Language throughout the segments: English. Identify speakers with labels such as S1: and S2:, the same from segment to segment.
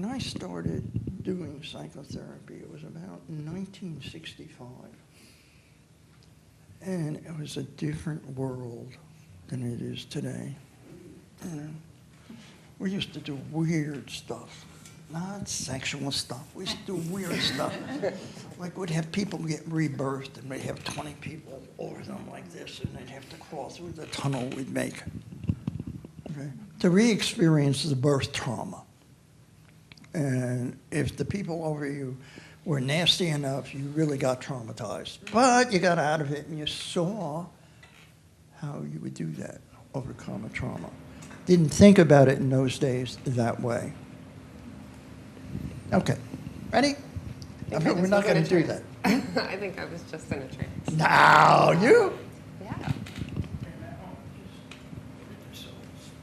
S1: when I started doing psychotherapy, it was about 1965. And it was a different world than it is today. You know, we used to do weird stuff, not sexual stuff. We used to do weird stuff. Like we'd have people get rebirthed, and we'd have 20 people over them like this, and they'd have to crawl through the tunnel we'd make. Okay? To re-experience the birth trauma. And if the people over you were nasty enough, you really got traumatized. But you got out of it, and you saw how you would do that, overcome a trauma. Didn't think about it in those days that way. Okay, ready? We're not going to do that.
S2: I think I was just in a trance.
S1: No, you?
S2: Yeah.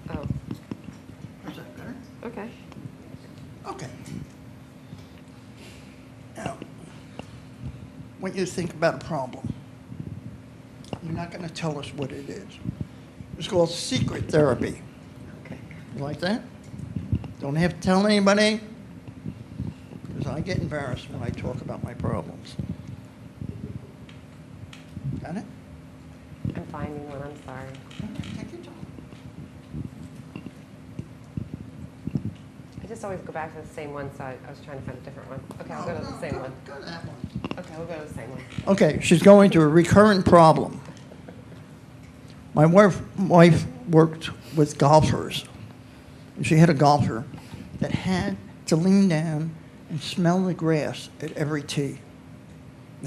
S2: Oh.
S1: Is that better?
S2: Okay.
S1: Okay. Now, when you think about a problem, you're not going to tell us what it is. It's called secret therapy.
S2: Okay.
S1: You like that? Don't have to tell anybody, because I get embarrassed when I talk about my problems. Got it?
S2: I'm finding one. I'm sorry.
S1: Okay, take your time.
S2: I just always go back to the same one, so I was trying to find a different one. Okay, I'll go to the same one.
S1: Go to that one.
S2: Okay, we'll go to the same one.
S1: Okay, she's going to a recurrent problem. My wife worked with golfers. And she had a golfer that had to lean down and smell the grass at every tee.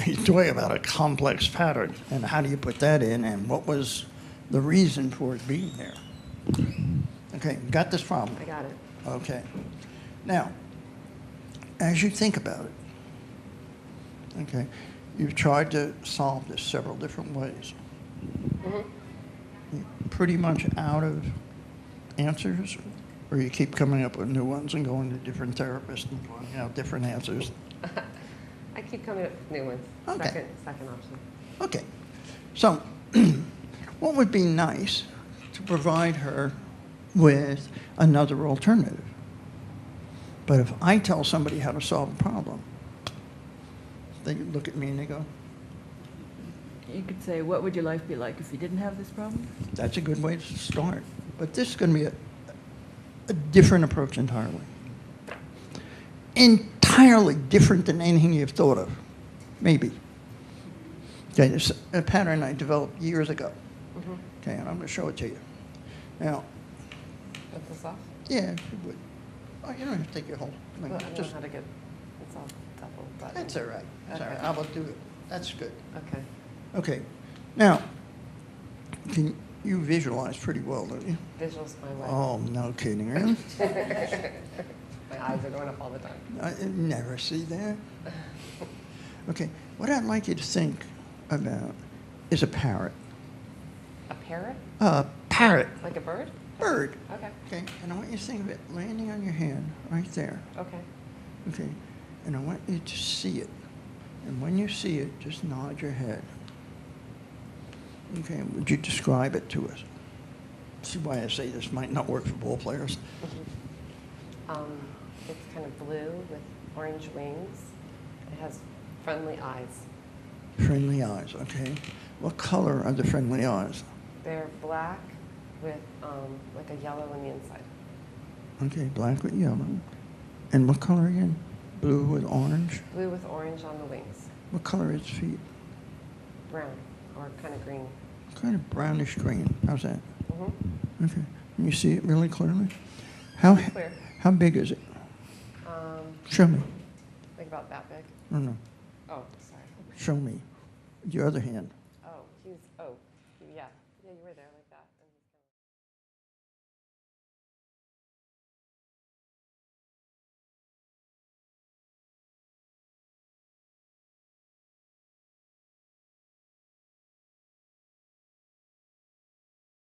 S1: He's talking about a complex pattern, and how do you put that in, and what was the reason for it being there? Okay, got this problem?
S2: I got it.
S1: Okay. Now, as you think about it, okay, you've tried to solve this several different ways.
S2: Mm-hmm.
S1: You're pretty much out of answers, or you keep coming up with new ones and going to different therapists and finding out different answers?
S2: I keep coming up with new ones.
S1: Okay.
S2: Second option.
S1: Okay. So, what would be nice to provide her with another alternative? But if I tell somebody how to solve a problem, they look at me and they go,
S3: You could say, what would your life be like if you didn't have this problem?
S1: that's a good way to start. But this is going to be a different approach entirely. Entirely different than anything you've thought of. Maybe. Okay, it's a pattern I developed years ago.
S2: Mm-hmm.
S1: Okay, and I'm going to show it to you. Now,
S2: Put this off?
S1: yeah, if you would. Oh, you don't have to take your whole thing.
S2: Well, I don't
S1: Just,
S2: know how to get it's all double button.
S1: that's all right. That's all
S2: Okay.
S1: right. I will do it. That's good.
S2: Okay.
S1: Okay. Now, you visualize pretty well, don't you?
S2: Visuals my way.
S1: Oh, no kidding, really?
S2: My eyes are going up all the time.
S1: I never see that. Okay, what I'd like you to think about is a parrot.
S2: A parrot?
S1: A parrot.
S2: Like a bird?
S1: Bird.
S2: Okay.
S1: Okay, and I want you to think of it landing on your hand right there.
S2: Okay.
S1: Okay, and I want you to see it. And when you see it, just nod your head. Okay, would you describe it to us? See why I say this might not work for ball players?
S2: It's kind of blue with orange wings. It has friendly eyes.
S1: Friendly eyes, okay. What color are the friendly eyes?
S2: They're black with like a yellow on the inside.
S1: Okay, black with yellow. And what color again? Blue with orange?
S2: Blue with orange on the wings.
S1: What color are its feet?
S2: Brown or kind of green.
S1: Kind of brownish green. How's that?
S2: Mm-hmm.
S1: Okay. Can you see it really clearly? How
S2: Clear.
S1: How big is it? Show me.
S2: Like about that big.
S1: No.
S2: Oh, sorry.
S1: Show me. Your other hand.
S2: Yeah, you were there like that.